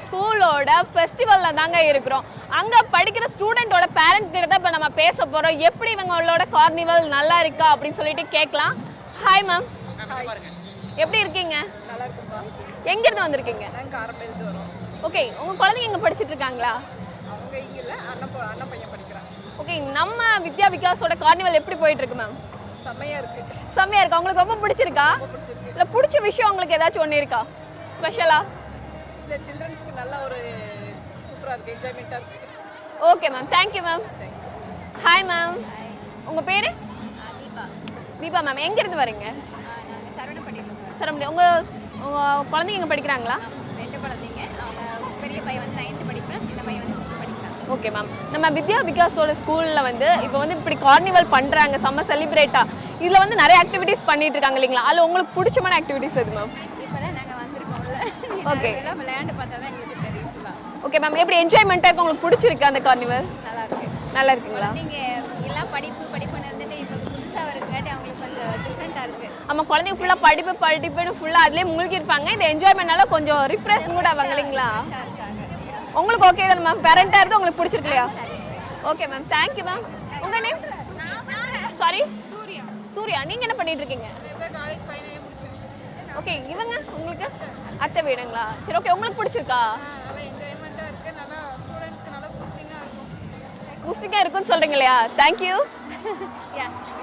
ஸ்கூலோட ஃபெஸ்டிவலில் தாங்க இருக்கிறோம். அங்கே படிக்கிற ஸ்டூடெண்ட்டோட பேரண்ட் கிட்ட தான் இப்போ நம்ம பேச போகிறோம். எப்படி இவங்களோட கார்னிவல் நல்லா இருக்கா அப்படின்னு சொல்லிட்டு கேட்கலாம். ஹாய் மேம், எப்படி இருக்கீங்க? நல்லா இருக்குப்பா. எங்கேருந்து வந்திருக்கீங்க? நாங்கள் காரப்பேருந்து வரோம். ஓகே, உங்கள் குழந்தைங்க இங்கே படிச்சுட்டு இருக்காங்களா? அவங்க இங்கே இல்லை, அண்ணன் பையன் படிக்கிறான். ஓகே, நம்ம வித்யா விகாஸோட கார்னிவல் எப்படி போயிட்டு இருக்கு மேம்? செம்மையாக இருக்குது. செம்மையா இருக்கா? உங்களுக்கு ரொம்ப பிடிச்சிருக்கா? பிடிச்சிருக்கு. இல்லை பிடிச்ச விஷயம் உங்களுக்கு ஏதாச்சும் ஒன்று இருக்கா ஸ்பெஷலாக? இல்லை, சில்ட்ரன்ஸ்க்கு நல்ல ஒரு சூப்பராக இருக்குது, என்ஜாய்மெண்ட்டாக இருக்குது. Okay ma'am, thank you ma'am. Hi ma'am, உங்கள் பேர்? தீபா. தீபா மேம், எங்கேருந்து வரீங்க? நாங்கள் சரவணப்பட்டி. சரவணி. உங்கள் குழந்தைங்க இங்கே படிக்கிறாங்களா? 2 குழந்தைங்க. அவங்க பெரிய பையன் வந்து 9th படிக்கிறான், சின்ன பையன் வந்து 5th படிக்கிறான். ஓகே மேம், நம்ம வித்யா விகாஸோட ஸ்கூலில் வந்து இப்போ வந்து இப்படி கார்னிவல் பண்ணுறாங்க, செம்ம செலிப்ரேட்டாக. இதில் வந்து நிறைய ஆக்டிவிட்டீஸ் பண்ணிட்டு இருக்காங்க இல்லைங்களா? அதில் உங்களுக்கு பிடிச்சமான ஆக்டிவிட்டீஸ் எது மேம்? இப்போ தான் நாங்கள் வந்திருக்கோம்ல, ஓகே. எல்லாம் விளையாண்டு பார்த்தா தான் எங்களுக்கு தெரியும். ஓகே மேம், எப்படி என்ஜாய்மெண்ட்டாக இருக்கு? உங்களுக்கு பிடிச்சிருக்கு அந்த கார்னிவல்? நல்லா இருக்கு. நல்லா இருக்குங்களா? நீங்கள் எல்லாம் படிப்புன்னு இருந்துட்டு இப்போ புதுசாக வரதுக்காட்டி அவங்களுக்கு கொஞ்சம் டிஃப்ரெண்ட்டாக இருக்குது. நம்ம குழந்தைங்க ஃபுல்லாக படிப்புன்னு ஃபுல்லாக அதிலே மூழ்கி இருப்பாங்க. இந்த என்ஜாய்மெண்ட்னால கொஞ்சம் ரிஃப்ரெஷ் கூட ஆவாங்க இல்லைங்களா? இருக்காங்க. உங்களுக்கு ஓகே தானே மேம்? பேரண்டாக இருந்து உங்களுக்கு பிடிச்சிருக்கு இல்லையா? Okay ma'am, thank you ma'am. உங்கள் நேம்? சாரி, சூர்யா. நீங்கள் என்ன பண்ணிட்டு இருக்கீங்க? காலேஜ் ஃபைனல் முடிச்சு. ஓகே, இவங்க உங்களுக்கு அத்தை வீடுங்களா? சரி, ஓகே. உங்களுக்கு பிடிச்சிருக்கா? நல்லா என்ஜாய்மெண்ட்டாக இருக்குது, நல்லா ஸ்டூடெண்ட்ஸ்க்கு நல்லா பூஸ்டிங்காக இருக்கும். பூஸ்டிங்காக இருக்குன்னு சொல்கிறீங்க இல்லையா? தேங்க்யூ.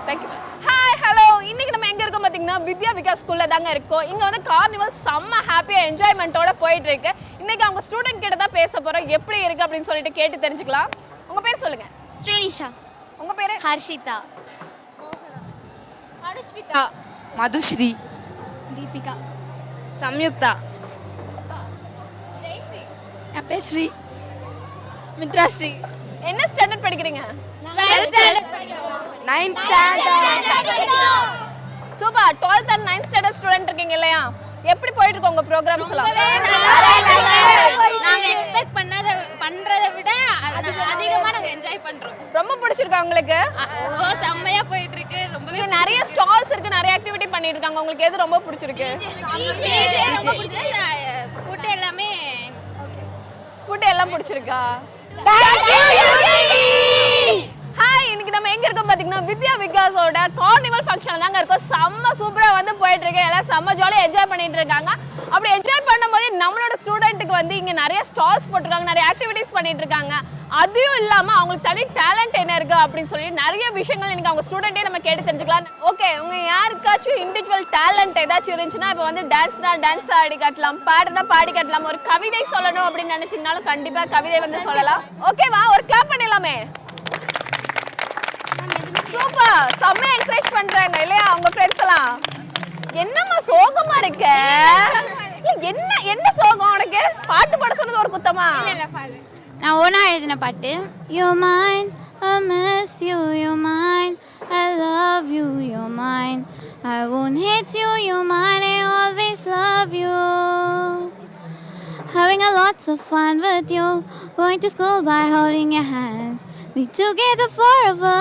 தேங்க்யூ. Hi, hello. இன்னைக்கு நம்ம எங்கே இருக்கோம் பார்த்தீங்கன்னா வித்யா விகாஸ் ஸ்கூலில் தாங்க இருக்கோம். இங்கே வந்து கார்னிவல் செம்ம ஹாப்பியாக என்ஜாய்மெண்ட்டோட போயிட்டு இருக்கு. இன்னைக்கு அவங்க ஸ்டூடெண்ட் கிட்ட தான் பேச போகிறோம். எப்படி இருக்கு அப்படின்னு சொல்லிட்டு கேட்டு தெரிஞ்சுக்கலாம். உங்கள் பேர் சொல்லுங்கள். ஸ்ரீனிஷா. உங்கள் பேர்? ஹர்ஷிதா. அனுஷ்விதா. மதுஸ்ரீ. தீபிகா. சம்யுக்தா. ஜெயஸ்ரீ. என் பேர் ஸ்ரீ. மித்ராஸ்ரீ. என்ன ஸ்டாண்டர்ட் படிக்கிறீங்க? 12th standard. 9th standard. Super. 12th and 9th standard student இருக்கீங்க இல்லையா? எப்படி போயிட்டு இருக்கு உங்க ப்ரோக்ராம்ஸ் எல்லாம்? நாங்க எக்ஸ்பெக்ட் பண்றதை விட அதிகமா நாங்க என்ஜாய் பண்றோம். ரொம்ப பிடிச்சிருக்கா உங்களுக்கு? செம்மையா போயிட்டு இருக்கு. ரொம்பவே நிறைய ஸ்டால்ஸ் இருக்கு, நிறைய ஆக்டிவிட்டி பண்ணிட்டு இருக்காங்க. உங்களுக்கு எது ரொம்ப பிடிச்சிருக்கு? ரொம்ப பிடிச்சது. ஃபுட் எல்லாமே ஃபுட் எல்லாம் பிடிச்சிருக்கா? ஹாய், இன்னைக்கு நம்ம எங்க இருக்கோம் பாத்தீங்கன்னா வித்யா விகாஸோட கார்னிவல் ஃபங்க்ஷன் தாங்க இருக்கோம். செம்ம சூப்பரா வந்து போயிட்டு இருக்கு. எல்லாம் செம்ம ஜாலியா என்ஜாய் பண்ணிட்டு இருக்காங்க. அப்படி என்ஜாய் பண்ணும்போது நம்மளோட ஸ்டூடெண்ட்டுக்கு வந்து இங்க நிறைய ஸ்டால்ஸ் போட்டிருக்காங்க, நிறைய ஆக்டிவிட்டிஸ் பண்ணிட்டு இருக்காங்க. அதையும் இல்லாம அவங்களுக்கு தனி டேலண்ட் என்ன இருக்கு அப்படின்னு சொல்லி நிறைய விஷயங்கள் இன்னைக்கு அவங்க ஸ்டூடெண்டே நம்ம கேட்டு தெரிஞ்சுக்கலாம். ஓகே, உங்க யாருக்காச்சும் இண்டிவிஜுவல் டேலண்ட் ஏதாச்சும் இருந்துச்சுன்னா இப்போ வந்து டான்ஸ்னா டான்ஸ் ஆடி காட்டலாம், பாடுனா பாடி காட்டலாம், ஒரு கவிதை சொல்லணும் அப்படின்னு நினைச்சீங்கனாலும் கண்டிப்பா கவிதை வந்து சொல்லலாம். ஓகேவா? ஒரு கிளாப் பண்ணிடலாமே. சூப்பர், செம்ம என்கரேஜ் பண்றாங்க இல்லையா அவங்க ஃப்ரெண்ட்ஸ் எல்லாம்? என்னம்மா சோகமா இருக்க? என்ன என்ன சோகம் உனக்கு? பாட்டு பாட சொன்னது ஒரு குத்தமா? நான் ஓனா எழுதின பாட்டு. You're mine, I miss you, you're mine, I love you, you're mine, I won't hate you, you're mine, I always love you. Having a lots of fun with you, going to school by holding your hands. We together forever,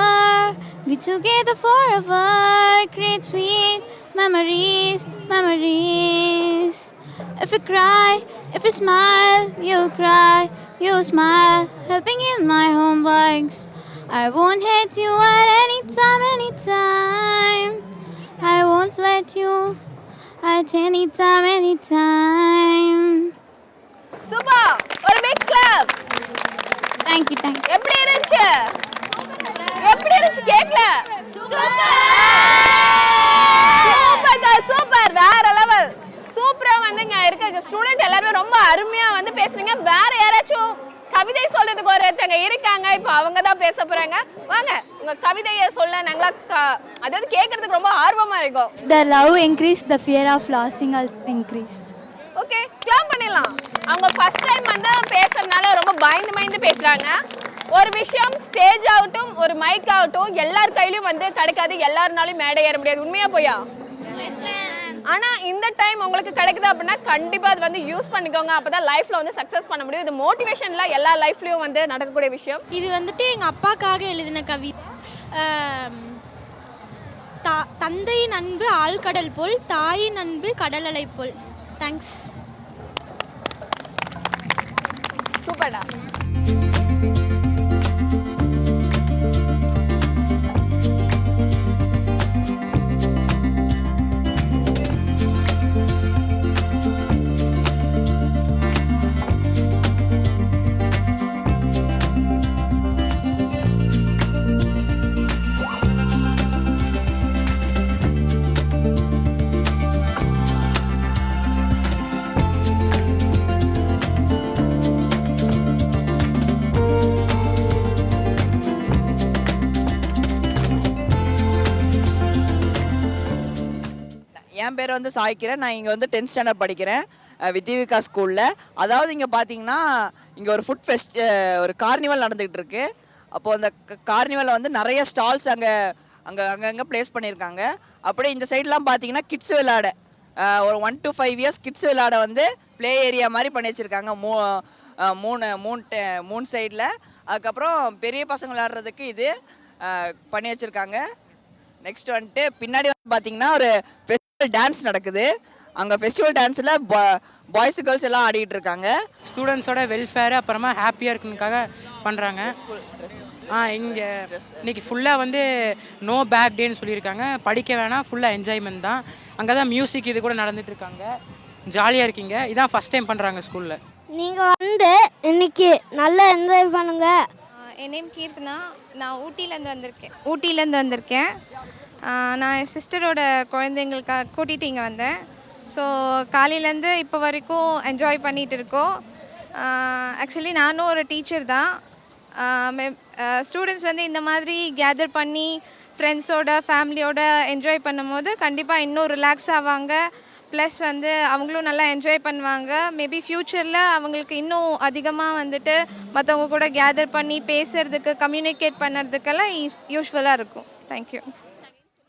we together forever, create sweet memories, memories. If you cry, if you smile, you cry, you smile, helping in my homeworks. I won't hate you at any time, anytime. I won't let you at any time, anytime. Super, ஒரு big clap. Thank you, thank you. எப்படி இருந்துச்சு? எப்படி இருந்துச்சு கேக்கல? Super, வேற level. சூப்பரா வந்து இங்க இருக்க ஸ்டூடெண்ட் எல்லாரும் ரொம்ப அருமையா வந்து பேசுறீங்க. வேற யாராச்சும் கவிதை சொல்றதுக்கு ஒருத்தங்க இருக்காங்க, இப்போ அவங்க தான் பேச போறாங்க. வாங்க, உங்க கவிதையை சொல்ல நாங்களா அதாவது கேட்கறதுக்கு ரொம்ப ஆர்வமா இருக்கும். The love increase, the fear of losing also increase. Okay, clap பண்ணிடலாம். அவங்க ஃபர்ஸ்ட் டைம் வந்து பேசுறதுனால ரொம்ப பயந்து பேசுறாங்க. ஒரு விஷயம் ஸ்டேஜ் ஆகட்டும், ஒரு மைக் ஆகட்டும், எல்லார் கையிலும் வந்து கிடைக்காது, எல்லாருனாலும் மேடை ஏற முடியாது. உண்மையா போயா? ஆனா இந்த டைம் உங்களுக்கு கிடைக்குது அப்படின்னா கண்டிப்பா அது வந்து யூஸ் பண்ணிக்கோங்க. அப்பதான் லைஃப்ல வந்து சக்சஸ் பண்ண முடியும். இது மோட்டிவேஷன்ல எல்லா லைஃப்லயும் வந்து நடக்கக்கூடிய விஷயம். இது வந்துட்டு எங்கள் அப்பாக்காக எழுதின கவிதை. தந்தையின் அன்பு ஆழ்கடல் போல், தாயின் அன்பு கடல் அலை போல். தேங்க்ஸ். சூப்பர்டா. என் பேர் வந்து சாய்க்கிறேன். நான் இங்கே வந்து 10th ஸ்டாண்டர்ட் படிக்கிறேன் வித்யாவிகா ஸ்கூலில். அதாவது இங்கே பார்த்தீங்கன்னா இங்கே ஒரு ஃபுட் ஃபெஸ்ட் ஒரு கார்னிவல் நடந்துகிட்டு இருக்கு. அப்போது அந்த கார்னிவலில் வந்து நிறைய ஸ்டால்ஸ் அங்கங்கே ப்ளேஸ் பண்ணியிருக்காங்க. அப்படியே இந்த சைட்லாம் பார்த்தீங்கன்னா கிட்ஸ் விளையாட ஒரு 1 to 5 years கிட்ஸ் விளையாட வந்து ப்ளே ஏரியா மாதிரி பண்ணி வச்சுருக்காங்க மூணு சைடில். அதுக்கப்புறம் பெரிய பசங்க விளையாடுறதுக்கு இது பண்ணி வச்சுருக்காங்க. நெக்ஸ்ட் வந்துட்டு பின்னாடி வந்து பார்த்தீங்கன்னா ஒரு ஃபெஸ்டிவல் டான்ஸ் நடக்குது. அங்கே ஃபெஸ்டிவல் டான்ஸில் பாய்ஸ் கேர்ள்ஸ் எல்லாம் ஆடிட்டு இருக்காங்க. ஸ்டூடெண்ட்ஸோட வெல்ஃபேர் அப்புறமா ஹாப்பியாக இருக்குனுக்காக பண்ணுறாங்க. இங்கே இன்னைக்கு ஃபுல்லாக வந்து நோ பேக் டேன்னு சொல்லியிருக்காங்க. படிக்க வேணாம், ஃபுல்லாக என்ஜாய்மெண்ட் தான். அங்கே தான் மியூசிக் இது கூட நடந்துட்டு இருக்காங்க. ஜாலியாக இருக்கீங்க. இதான் ஃபஸ்ட் டைம் பண்ணுறாங்க ஸ்கூலில். நீங்கள் வந்து இன்னைக்கு நல்லா என்ஜாய் பண்ணுங்க. என் நேம் கீர்த்தனா. நான் ஊட்டியிலேருந்து வந்திருக்கேன். நான் என் சிஸ்டரோட குழந்தைங்களுக்காக கூட்டிகிட்டு இங்கே வந்தேன். ஸோ காலையிலேருந்து இப்போ வரைக்கும் என்ஜாய் பண்ணிகிட்டு இருக்கோம். ஆக்சுவலி நானும் ஒரு டீச்சர் தான். ஸ்டூடெண்ட்ஸ் வந்து இந்த மாதிரி கேதர் பண்ணி ஃப்ரெண்ட்ஸோட ஃபேமிலியோட என்ஜாய் பண்ணும்போது கண்டிப்பாக இன்னும் ரிலாக்ஸ் ஆவாங்க. ப்ளஸ் வந்து அவங்களும் நல்லா என்ஜாய் பண்ணுவாங்க. மேபி ஃப்யூச்சரில் அவங்களுக்கு இன்னும் அதிகமாக வந்துட்டு மற்றவங்க கூட கேதர் பண்ணி பேசுகிறதுக்கு கம்யூனிகேட் பண்ணுறதுக்கெல்லாம் யூஸ்ஃபுல்லாக இருக்கும். தேங்க்யூ.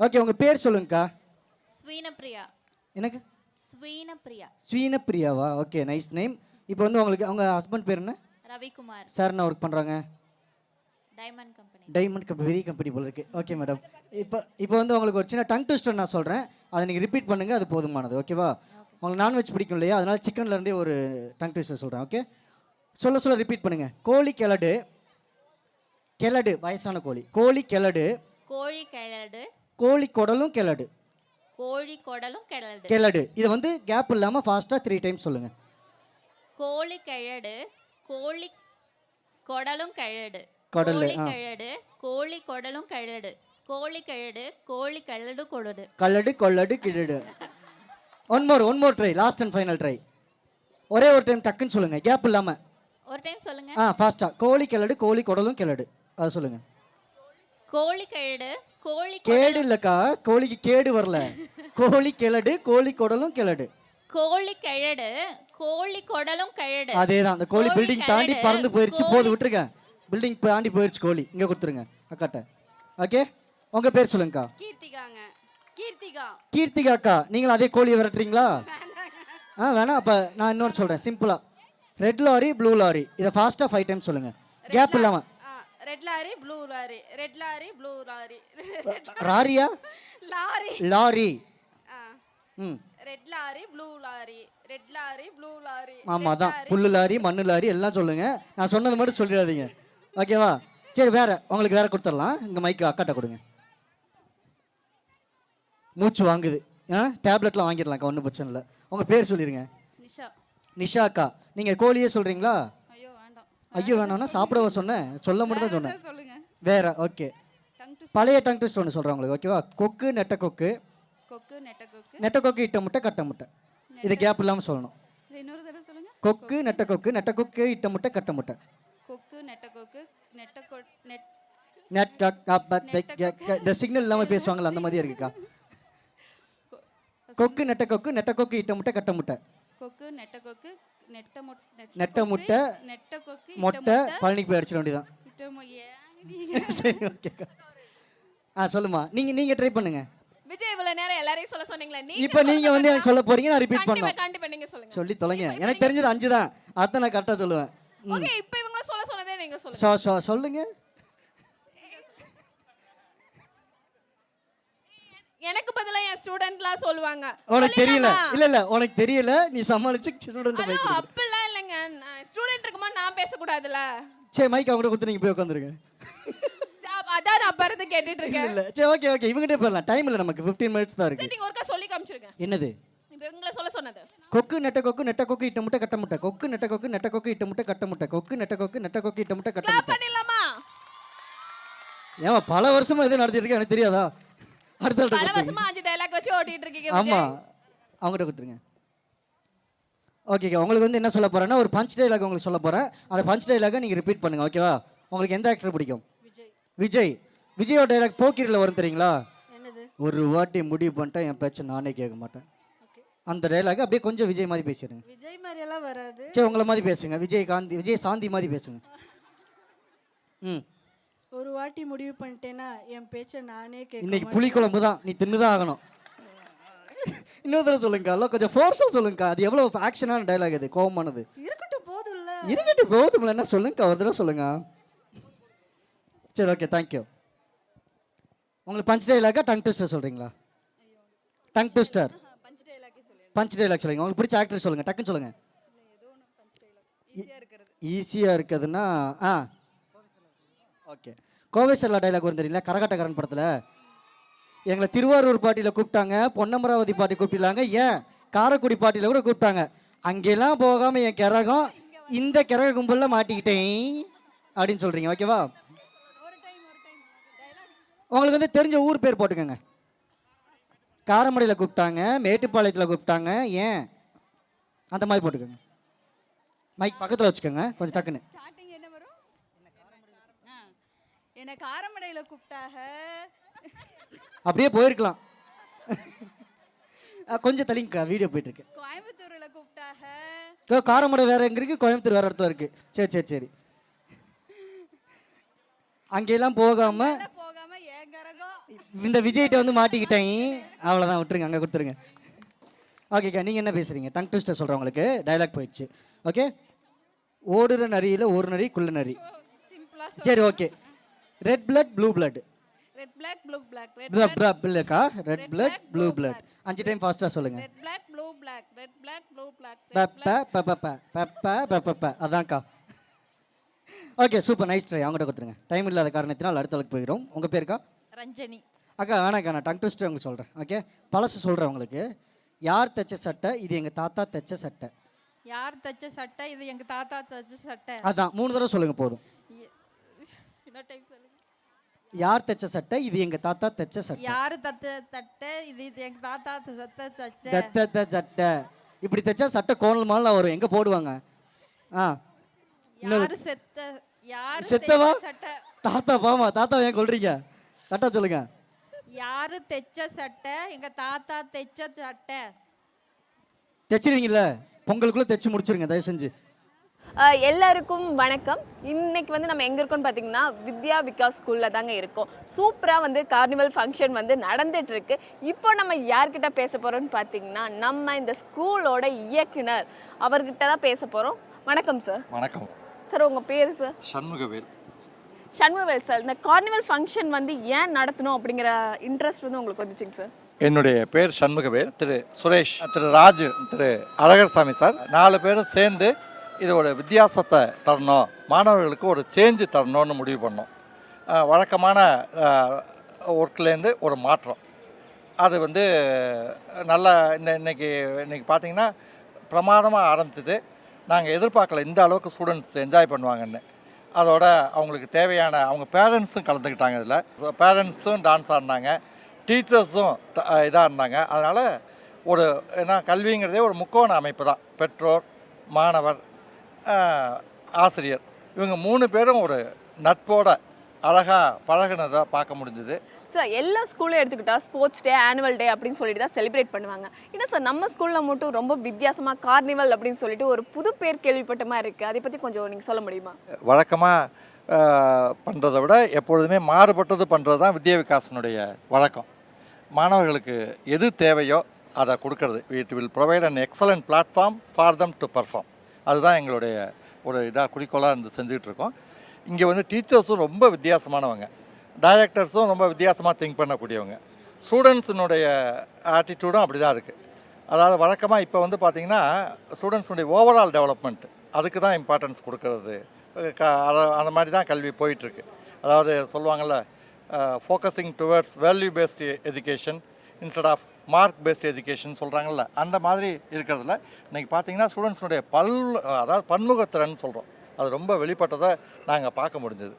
ஓகே, உங்கள் பேர் சொல்லுங்கக்கா. ஸ்வீனப்ரியா. எனக்கு ஸ்வீனப்ரியாவா? Okay, nice name. இப்போ வந்து உங்களுக்கு அவங்க ஹஸ்பண்ட் பேர் என்ன? ரவிக்குமார். சார் என்ன ஒர்க் பண்ணுறாங்க? Diamond company. பெரிய கம்பெனி போல இருக்கு. Okay madam. இப்போ வந்து உங்களுக்கு ஒரு சின்ன டங் ட்விஸ்டர் நான் சொல்கிறேன். அதை நீங்கள் ரிப்பீட் பண்ணுங்கள், அது போதுமானது. ஓகேவா? உங்களுக்கு நான்வெஜ் பிடிக்கும் இல்லையா? அதனால் சிக்கன்லேருந்தே ஒரு டங் ட்விஸ்டர் சொல்கிறேன். ஓகே, சொல்ல ரிப்பீட் பண்ணுங்கள். கோழி கிழடு வயசான கோழி. கோழி கிழடு. கோழி குடலும் கிழடு. கிழடு. இதை வந்து கேப் இல்லாமல் ஃபாஸ்ட்டாக 3 times சொல்லுங்கள். கோழி கிழடு, கோழி கொடலும் கிழடு. கொடல். கோழி கொடலும் கிழடு. கோழி கிழடு, கோழி கிழடு கொடடு. கொள்ளடு கிழடு. One more try. Last and final try. ஒரே ஒரு டைம் டக்குன்னு சொல்லுங்கள், கேப் இல்லாமல். ஒரு டைம் சொல்லுங்க. ஃபாஸ்ட்டாக. கோழி கிழடு, கோழி குடலும் கிழடு. அதை சொல்லுங்கள். கோழி கிழடு, கோழி கேடு இல்லக்கா, கோழிக்கு கேடு வரல. கோழி கிழடு, கோழி குடலும் கிழடு. கோழி கிழடு, கோழி கொடலும் கிழடு. அதேதான். அந்த கோழி பில்டிங் தாண்டி பறந்து போயிருச்சு. போது விட்டுருங்க. பில்டிங் தாண்டி போயிருச்சு கோழி. இங்கே கொடுத்துருங்க அக்காட்ட. ஓகே, உங்கள் பேர் சொல்லுங்கக்கா. கீர்த்திகாக்கா. நீங்களும் அதே கோழியை விரட்டுறீங்களா? வேணாம். அப்போ நான் இன்னொன்று சொல்கிறேன் சிம்பிளாக. Red lorry, blue lorry. இதை ஃபாஸ்ட்டாக 5 times சொல்லுங்கள், கேப் இல்லாமல். Red lorry, blue lorry, red lorry, blue lorry. ராரியா? Lorry. Red lorry, blue lorry, red lorry, blue lorry. ஆமாம், அதான். புல்லு லாரி, மண்ணு லாரி எல்லாம் சொல்லுங்கள். நான் சொன்னது மட்டும் சொல்லிடாதீங்க. ஓகேவா? சரி, உங்களுக்கு வேற கொடுத்துடலாம். இங்கே மைக்கு அக்காட்ட கொடுங்க. மூச்சு வாங்குது. டேப்லெட்லாம் வாங்கிடலாம்க்கா, ஒன்றும் பிரச்சனை இல்லை. உங்கள் பேர் சொல்லிடுங்க. நிஷா அக்கா. நீங்கள் கோழியே சொல்கிறீங்களா? ஐயோ வேணாம்னா சாப்பிடவா சொன்னேன்? சொல்ல மட்டும் தான் சொன்னேன். வேற. ஓகே, பழைய டங் ட்விஸ்ட் ஒன்று சொல்கிறேன் உங்களுக்கு. ஓகேவா? கொக்கு நெட்டக்கொக்கு. நெட்டக்கொக்கு இட்ட முட்டை கட்ட முட்டை. இது கேப் இல்லாமல் சொல்லணும். கொக்கு நெட்டக்கொக்கு இட்ட முட்டை கட்ட முட்டை. இந்த சிக்னல் இல்லாமல் பேசுவாங்கல்ல, அந்த மாதிரியே இருக்குக்கா. கொக்கு நெட்டக்கொக்கு இட்ட முட்டை கட்ட முட்டை. நெட்ட முட்டை மொட்டை. பழனிக்கு போய் அடிச்சிட வேண்டியதான். சரி, ஓகேக்கா. சொல்லுமா. நீங்க ட்ரை பண்ணுங்க. விஜய் இவ்வளவு நேரம் எல்லாரையும் சொல்ல சொன்னீங்களா? இப்போ நீங்க வந்து எனக்கு சொல்ல போறீங்க, நான் ரிப்பீட் பண்ணனும். கண்டிப்பா நீங்க சொல்லுங்க. சொல்லி தொலைங்க. எனக்கு தெரிஞ்சது 5 தான். அத நான் கரெக்ட்டா சொல்லுவேன். ஓகே, இப்போ இவங்க சொல்ல சொன்னதே நீங்க சொல்லுங்க. சொல்லுங்க. எனக்கு பதிலா என் ஸ்டூடண்ட்லாம் சொல்லுவாங்க. உனக்கு தெரியல. இல்ல உனக்கு தெரியல. நீ சமாளிச்சு ஸ்டூடண்ட் போய். அப்பலாம் இல்லங்க. ஸ்டூடண்ட் இருக்குமா நான் நான் பேசக்கூடாதுல்ல? சரி மைக் அவங்ககிட்ட கொடுத்து நீங்கள் போய் உட்காந்துருங்க. அதான் நான் பறந்து கேட்டுட்டு இருக்கேன். இல்லை சரி ஓகே இவங்ககிட்டே போயிடலாம். டைம் இல்லை நமக்கு, 15 மினிட்ஸ் தான் சரி இருக்குது. நீங்க ஒருக்கா சொல்லி காமிச்சிருங்க. என்னது? இப்போ உங்களை சொல்ல சொன்னது. கொக்கு நெட்ட கொக்கு இட்ட முட்டை கட்ட முட்டை, கொக்கு நெட்ட கொக்கு இட்ட முட்டை கட்ட முட்டை, கொக்கு நெட்ட கொக்கு இட்ட முட்டை கட்ட கிளாப் முட்டை. பண்ணிடலாமா? ஏமா பல வருஷமா இது நடத்திட்டு இருக்கேன், எனக்கு தெரியாதா? அடுத்த பல வருஷமா 5 டயலாக் வச்சு ஓட்டிட்டு இருக்கீங்க. ஆமா அவங்ககிட்ட கொடுத்துருங்க. ஓகே உங்களுக்கு வந்து என்ன சொல்ல போறேன்னா ஒரு பஞ்ச் டைலாக் உங்களுக்கு சொல்ல போறேன். அந்த பஞ்ச் டைலாகை நீங்க ரிப்பீட் பண்ணுங்க. ஓகேவா? உங்களுக்கு எந்த ஆக்டர் பிடிக்கும்? விஜயோட டைலாக் போக்கிரியில் வரும் தெரியுங்களா? ஒரு வாட்டி முடிவு பண்ணிட்டேன் என் பேச்சை நானே கேட்க மாட்டேன். அந்த டைலாக் அப்படியே கொஞ்சம் விஜய் மாதிரி பேசிடுங்க. விஜய் மாதிரி எல்லாம் வராது. சரி உங்களை மாதிரி பேசுங்க. விஜய் சாந்தி மாதிரி பேசுங்க. ஒரு வாட்டி முடிவு பண்ணிட்டேன்னா என் பேச்சை நானே கேட்க இன்னைக்கு புளிக்குழம்பு தான், நீ தின்னுதான் ஆகணும். இன்னொரு தடவை சொல்லுங்கக்கா, எல்லாம் கொஞ்சம் ஃபோர்ஸாக சொல்லுங்கக்கா. அது எவ்வளோ ஆக்ஷனான டைலாக், அது கோவமானது. இருக்கட்டும் போதும்ல என்ன சொல்லுங்கக்கா, ஒரு தடவை சொல்லுங்க. சரி ஓகே தேங்க்யூ. உங்களுக்கு பஞ்ச் டைலாக்கா டங் ட்விஸ்டர் சொல்கிறீங்களா? டங் ட்விஸ்டர் பஞ்ச் டைலாக் சொல்லுங்க. உங்களுக்கு பிடிச்ச ஆக்டர் சொல்லுங்கள், டக்குன்னு சொல்லுங்கள். ஈஸியாக இருக்குதுன்னா ஓகே கோவை சரலா டைலாக் வரும் தெரியுங்களா? கரகாட்டக்காரன் படத்தில் எங்களை திருவாரூர் பாட்டியில் கூப்பிட்டாங்க, பொன்னமராவதி பாட்டி கூப்பிட்டாங்க, ஏன் காரைக்குடி பாட்டியில் கூட கூப்பிட்டாங்க. அங்கெல்லாம் போகாமல் என் கிரகம் இந்த கிரக கும்பலில் மாட்டிக்கிட்டேன் அப்படின்னு சொல்கிறீங்க. ஓகேவா? உங்களுக்கு வந்து தெரிஞ்ச ஊர் பேர் போட்டுக்கோங்க. காரமடையில் கூப்பிட்டாங்க, மேட்டுப்பாளையத்தில் கூப்பிட்டாங்க, ஏன் அந்த மாதிரி போட்டுக்கோங்க. மைக் பக்கத்தில் வச்சுக்கோங்க கொஞ்சம் டக்குன்னு. ஸ்டார்டிங் என்ன வரும்? என்ன காரமடையில் கூப்பிட்டாக. அப்படியே போயிருக்கலாம். கொஞ்சம் தள்ளிங்கக்கா, வீடியோ போயிட்டு இருக்கு. கோயம்புத்தூரில் கூப்பிட்டாக. காரமடை வேற எங்க இருக்கு, கோயம்புத்தூர் வேற இடத்துல இருக்கு. சரி அங்கெல்லாம் போகாம என் கிரகம் இந்த விஜய்கிட்ட வந்து மாட்டிக்கிட்டேன். அவ்வளோதான், விட்டுருங்க, அங்கே கொடுத்துருங்க. ஓகேக்கா நீங்கள் என்ன பேசுறீங்க? டங் ட்விஸ்டர் சொல்கிறேன் உங்களுக்கு. டைலாக் போயிடுச்சு. ஓகே ஓடுற நரியில் ஒரு நரி குள்ள நரி. சரி okay red blood blue blood. Red black blue black. இல்லைக்கா red blood blue blood. 5 time ஃபாஸ்ட்டாக சொல்லுங்கள். Red black blue black. Red black blue black. அதான்க்கா. Okay super nice try. அவங்ககிட்ட கொடுத்துருங்க. டைம் இல்லாத காரணத்தினால் அடுத்த அளவுக்கு போயிடும். உங்கள் பேருக்கா? ரஞ்சனி. அக்கா வேணாக்கா, நான் டங் ட்விஸ்டர் உங்களுக்கு சொல்கிறேன். ஓகே பழசு சொல்கிறேன் உங்களுக்கு. யார் தைச்ச சட்டை, இது எங்கள் தாத்தா தைச்ச சட்டை. யார் தச்ச சட்டை, இது எங்க தாத்தா தச்ச சட்டை. அதான் 3 தடவை சொல்லுங்க போதும். இன்னொரு டைம் சொல்லுங்க. யார் தைச்ச சட்டை, இது எங்கள் தாத்தா தைச்ச சட்டை. யார் தச்ச சட்டை, இது எங்க தாத்தா தச்ச சட்டை. இப்படி தைச்சா சட்டை கோணல் மாலாம் வரும். எங்கே போடுவாங்க? யார் செத்த யார் செத்தவா? சட்டை. தாத்தா பாமா, தாத்தா ஏன் கொள்றீங்க? கரெக்டாக சொல்லுங்க. யாரு தைச்ச சட்டை, எங்க தாத்தா தைச்ச சட்டை. தைச்சிருவீங்கல்ல, பொங்கலுக்குள்ளே தைச்சி முடிச்சிருங்க தயவு செஞ்சு. எல்லாருக்கும் வணக்கம். இன்னைக்கு வந்து நம்ம எங்கே இருக்கோம்னு பார்த்தீங்கன்னா வித்யா விகாஸ் ஸ்கூலில் தாங்க இருக்கோம். சூப்பராக வந்து கார்னிவல் ஃபங்க்ஷன் வந்து நடந்துட்டு இருக்கு. இப்போ நம்ம யார்கிட்ட பேச போகிறோம்னு பார்த்தீங்கன்னா நம்ம இந்த ஸ்கூலோட இயக்குனர் அவர்கிட்ட தான் பேச போகிறோம். வணக்கம் சார். வணக்கம் சார். உங்கள் பேர் சார்? சண்முகவேல். சண்முகவேல் சார், இந்த கார்னிவல் ஃபங்க்ஷன் வந்து ஏன் நடத்தணும் அப்படிங்கிற இன்ட்ரெஸ்ட் வந்து உங்களுக்கு வந்துச்சுங்க சார்? என்னுடைய பேர் சண்முகவேல். திரு சுரேஷ், திரு ராஜு, திரு அழகர்சாமி சார் 4 பேரும் சேர்ந்து இது ஒரு வித்தியாசத்தை தரணும், மாணவர்களுக்கு ஒரு சேஞ்சு தரணும்னு முடிவு பண்ணோம். வழக்கமான ஒர்க்லேருந்து ஒரு மாற்றம். அது வந்து நல்லா இன்னைக்கு பார்த்தீங்கன்னா பிரமாதமாக ஆரம்பிச்சது. நாங்கள் எதிர்பார்க்கல இந்த அளவுக்கு ஸ்டூடெண்ட்ஸ் என்ஜாய் பண்ணுவாங்கன்னு. அதோட அவங்களுக்கு தேவையான அவங்க பேரண்ட்ஸும் கலந்துக்கிட்டாங்க. இதில் பேரண்ட்ஸும் டான்ஸ் ஆடினாங்க, டீச்சர்ஸும் இதாக இருந்தாங்க. அதனால் ஒரு ஏன்னா கல்விங்கிறதே ஒரு முக்கோண அமைப்பு தான். பெற்றோர், மாணவர், ஆசிரியர், இவங்க 3 பேரும் ஒரு நட்போட அழகாக பழகினதை பார்க்க முடிஞ்சுது. சார் எல்லா ஸ்கூலும் எடுத்துக்கிட்டா ஸ்போர்ட்ஸ் டே, ஆனுவல் டே அப்படின்னு சொல்லிட்டு தான் செலிப்ரேட் பண்ணுவாங்க. ஏன்னா சார் நம்ம ஸ்கூலில் மட்டும் ரொம்ப வித்தியாசமாக கார்னிவல் அப்படின்னு சொல்லிட்டு ஒரு புது பேர் கேள்விப்பட்ட மாதிரி இருக்குது. அதை பற்றி கொஞ்சம் நீங்கள் சொல்ல முடியுமா? வழக்கமாக பண்ணுறதை விட எப்பொழுதுமே மாறுபட்டது பண்ணுறது தான் வித்யா விகாசனுடைய வழக்கம். மாணவர்களுக்கு எது தேவையோ அதை கொடுக்கறது. It will provide an excellent platform for them to perform. அதுதான் எங்களுடைய ஒரு இதாக குறிக்கோளாக இருந்து செஞ்சுக்கிட்டு இருக்கோம். இங்கே வந்து டீச்சர்ஸும் ரொம்ப வித்தியாசமானவங்க, டைரக்டர்ஸும் ரொம்ப வித்தியாசமாக திங்க் பண்ணக்கூடியவங்க, ஸ்டூடெண்ட்ஸினுடைய ஆட்டிடியூடும் அப்படி தான் இருக்குது. அதாவது வழக்கமாக இப்போ வந்து பார்த்திங்கன்னா ஸ்டூடெண்ட்ஸுடைய ஓவரால் டெவலப்மெண்ட் அதுக்கு தான் இம்பார்ட்டன்ஸ் கொடுக்கறது, அந்த மாதிரி தான் கல்வி போயிட்டுருக்கு. அதாவது சொல்லுவாங்கள்ல, focusing towards value based education instead of mark based education சொல்கிறாங்கல்ல, அந்த மாதிரி இருக்கிறதுல இன்றைக்கி பார்த்தீங்கன்னா ஸ்டூடெண்ட்ஸுடைய அதாவது பன்முகத்திறன் சொல்கிறோம், அது ரொம்ப வெளிப்பட்டதை நாங்கள் பார்க்க முடிஞ்சது.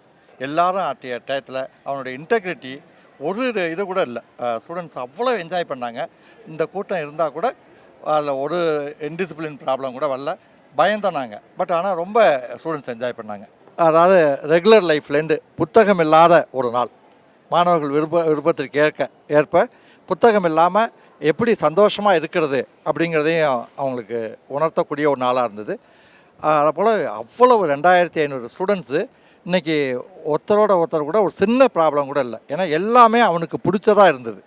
எல்லாரும் ஆட்டிய டயத்தில் அவனுடைய இன்டெகிரிட்டி ஒரு இது கூட இல்லை. ஸ்டூடெண்ட்ஸ் அவ்வளோ என்ஜாய் பண்ணாங்க. இந்த கூட்டம் இருந்தால் கூட அதில் ஒரு இன்டிசிப்ளின் ப்ராப்ளம் கூட வரல, பயந்தானாங்க. பட் ஆனால் ரொம்ப ஸ்டூடெண்ட்ஸ் என்ஜாய் பண்ணாங்க. அதாவது ரெகுலர் லைஃப்லேருந்து புத்தகம் இல்லாத ஒரு நாள், மாணவர்கள் விருப்பத்திற்கு ஏற்ப புத்தகம் இல்லாமல் எப்படி சந்தோஷமாக இருக்கிறது அப்படிங்கிறதையும் அவங்களுக்கு உணர்த்தக்கூடிய ஒரு நாளாக இருந்தது. அதை போல் அவ்வளவு 2500 ஸ்டூடெண்ட்ஸு இன்றைக்கி ஒருத்தர் கூட ஒரு சின்ன ப்ராப்ளம் கூட இல்லை. ஏன்னா எல்லாமே அவனுக்கு பிடிச்சதாக இருந்தது.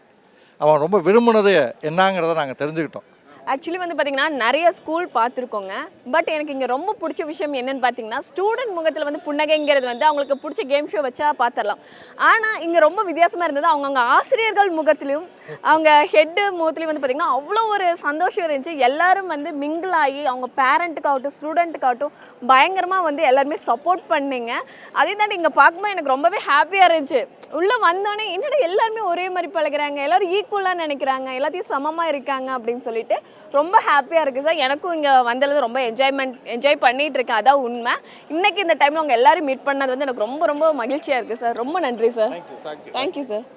அவன் ரொம்ப விரும்பினது என்னங்கிறத நாங்கள் தெரிஞ்சுக்கிட்டோம். ஆக்சுவலி வந்து பார்த்தீங்கன்னா நிறைய ஸ்கூல் பார்த்துருக்கோங்க. பட் எனக்கு இங்கே ரொம்ப பிடிச்ச விஷயம் என்னென்னு பார்த்தீங்கன்னா, ஸ்டூடெண்ட் முகத்தில் வந்து புன்னகைங்கிறது வந்து அவங்களுக்கு பிடிச்ச கேம் ஷோ வச்சா பார்த்துடலாம். ஆனால் இங்கே ரொம்ப வித்தியாசமாக இருந்தது. அவங்கவுங்க ஆசிரியர்கள் முகத்துலையும் அவங்க ஹெட்டு முகத்துலையும் வந்து பார்த்திங்கன்னா அவ்வளோ ஒரு சந்தோஷம் இருந்துச்சு. எல்லோரும் வந்து மிங்கிள் ஆகி அவங்க பேரண்ட்டுக்காகட்டும் ஸ்டூடெண்ட்டுக்காகட்டும் பயங்கரமாக வந்து எல்லாருமே சப்போர்ட் பண்ணிங்க. அதே தாண்டி இங்கே பார்க்கும்போது எனக்கு ரொம்பவே ஹாப்பியாக இருந்துச்சு. உள்ளே வந்தோடனே என்னடா எல்லாருமே ஒரே மாதிரி பழகிறாங்க, எல்லோரும் ஈக்குவலாக நினைக்கிறாங்க, எல்லாத்தையும் சமமாக இருக்காங்க அப்படின்னு சொல்லிட்டு ரொம்ப ஹாப்பியாக இருக்குது சார். எனக்கும் இங்கே வந்தது ரொம்ப என்ஜாய் பண்ணிகிட்டு இருக்கேன், அதான் உண்மை. இன்றைக்கி இந்த டைமில் அவங்க எல்லோரும் மீட் பண்ணது வந்து எனக்கு ரொம்ப ரொம்ப மகிழ்ச்சியாக இருக்குது சார். ரொம்ப நன்றி சார். Thank you sir.